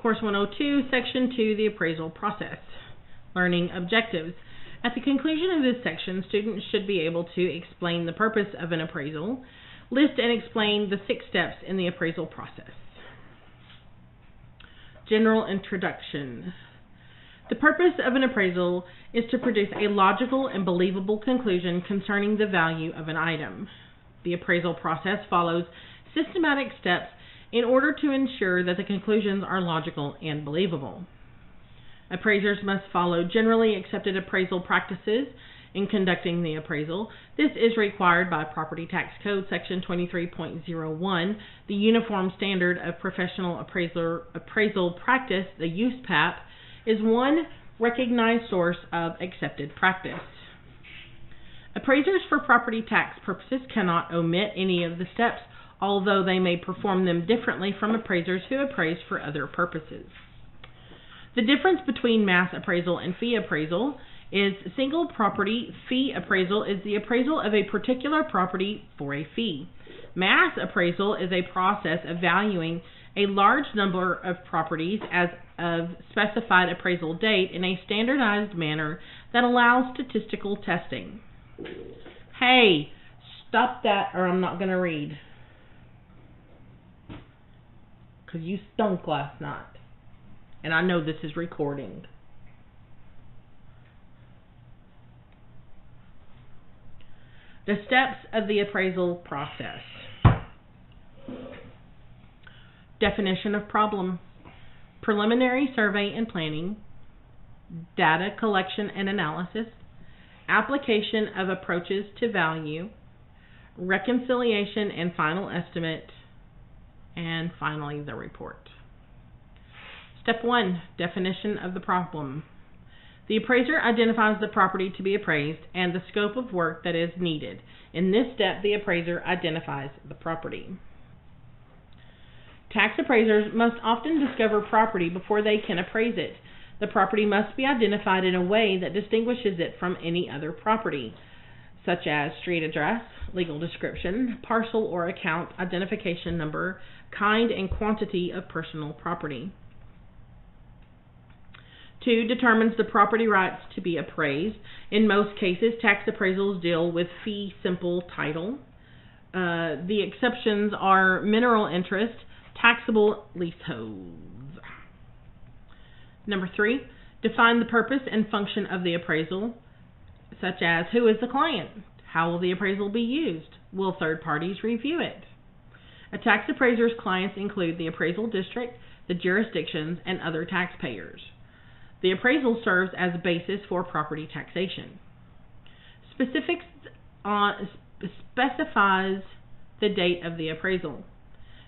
Course 102, Section 2, the appraisal process. Learning objectives. At the conclusion of this section, students should be able to explain the purpose of an appraisal, list and explain the 6 steps in the appraisal process. General introduction. The purpose of an appraisal is to produce a logical and believable conclusion concerning the value of an item. The appraisal process follows systematic steps in order to ensure that the conclusions are logical and believable. Appraisers must follow generally accepted appraisal practices in conducting the appraisal. This is required by Property Tax Code Section 23.01, the Uniform Standard of Professional Appraisal Practice, the USPAP, is one recognized source of accepted practice. Appraisers for property tax purposes cannot omit any of the steps, although they may perform them differently from appraisers who appraise for other purposes. The difference between mass appraisal and fee appraisal is single property fee appraisal is the appraisal of a particular property for a fee. Mass appraisal is a process of valuing a large number of properties as of specified appraisal date in a standardized manner that allows statistical testing. Hey, stop that or I'm not going to read. Because you stunk last night. And I know this is recording. The steps of the appraisal process. Definition of problem. Preliminary survey and planning. Data collection and analysis. Application of approaches to value. Reconciliation and final estimate. And finally, the report. Step 1. Definition of the problem. The appraiser identifies the property to be appraised and the scope of work that is needed. In this step, the appraiser identifies the property. Tax appraisers must often discover property before they can appraise it. The property must be identified in a way that distinguishes it from any other property, such as street address, legal description, parcel or account identification number, kind and quantity of personal property. 2. Determines the property rights to be appraised. In most cases, tax appraisals deal with fee simple title. The exceptions are mineral interest, taxable leaseholds. Number 3. Define the purpose and function of the appraisal, such as who is the client? How will the appraisal be used? Will third parties review it? A tax appraiser's clients include the appraisal district, the jurisdictions, and other taxpayers. The appraisal serves as a basis for property taxation. Specifies the date of the appraisal.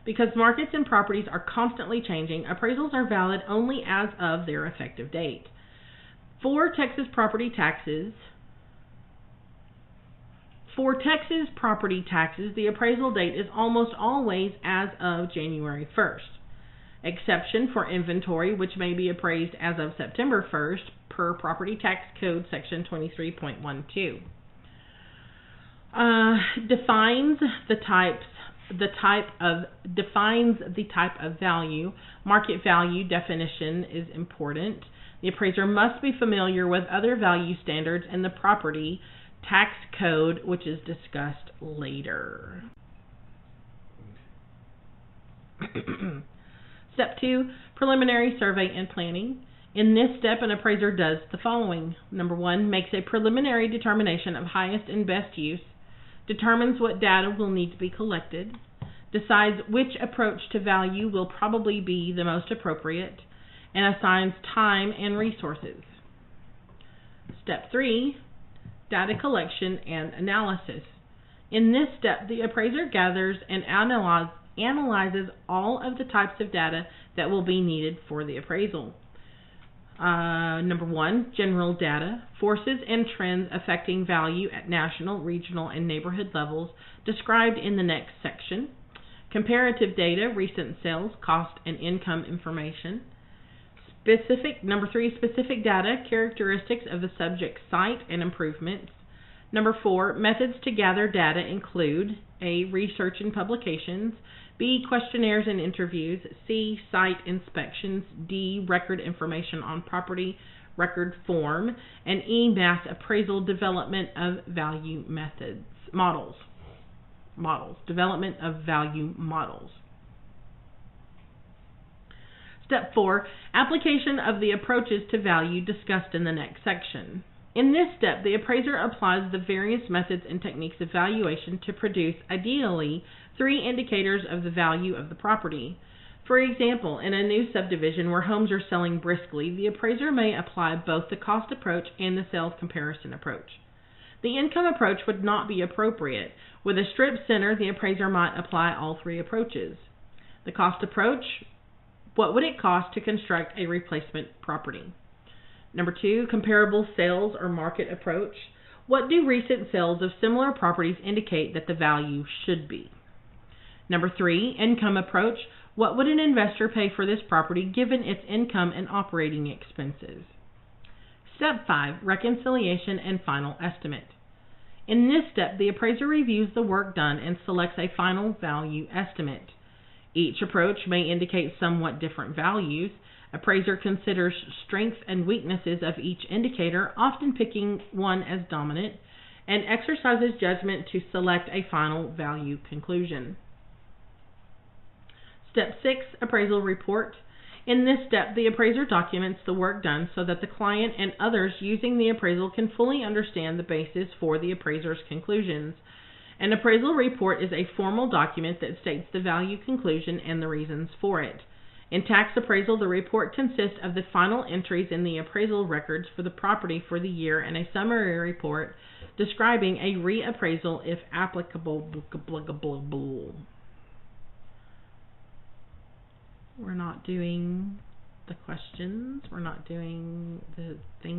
Because markets and properties are constantly changing, appraisals are valid only as of their effective date. For Texas property taxes, the appraisal date is almost always as of January 1st. Exception for inventory, which may be appraised as of September 1st per Property Tax Code Section 23.12. Defines the type of value. Market value definition is important. The appraiser must be familiar with other value standards in the property tax code, which is discussed later. Step 2, preliminary survey and planning. In this step, an appraiser does the following. Number 1, makes a preliminary determination of highest and best use, determines what data will need to be collected, decides which approach to value will probably be the most appropriate, and assigns time and resources. Step 3, data collection and analysis. In this step, the appraiser gathers and analyzes all of the types of data that will be needed for the appraisal. Number 1, general data, forces and trends affecting value at national, regional, and neighborhood levels described in the next section. Comparative data, recent sales, cost, and income information. Number 3, specific data, characteristics of the subject site and improvements. Number 4, methods to gather data include A, research and publications, B, questionnaires and interviews. C, site inspections. D, record information on property record form. And E, mass appraisal, development of value models. Development of value models. Step 4, application of the approaches to value discussed in the next section. In this step, the appraiser applies the various methods and techniques of valuation to produce, ideally, 3 indicators of the value of the property. For example, in a new subdivision where homes are selling briskly, the appraiser may apply both the cost approach and the sales comparison approach. The income approach would not be appropriate. With a strip center, the appraiser might apply all 3 approaches. The cost approach: what would it cost to construct a replacement property? Number 2, comparable sales or market approach. What do recent sales of similar properties indicate that the value should be? Number 3, income approach. What would an investor pay for this property given its income and operating expenses? Step 5, reconciliation and final estimate. In this step, the appraiser reviews the work done and selects a final value estimate. Each approach may indicate somewhat different values. Appraiser considers strengths and weaknesses of each indicator, often picking one as dominant, and exercises judgment to select a final value conclusion. Step 6, appraisal report. In this step, the appraiser documents the work done so that the client and others using the appraisal can fully understand the basis for the appraiser's conclusions. An appraisal report is a formal document that states the value conclusion and the reasons for it. In tax appraisal, the report consists of the final entries in the appraisal records for the property for the year and a summary report describing a reappraisal if applicable. We're not doing the questions. We're not doing the thing.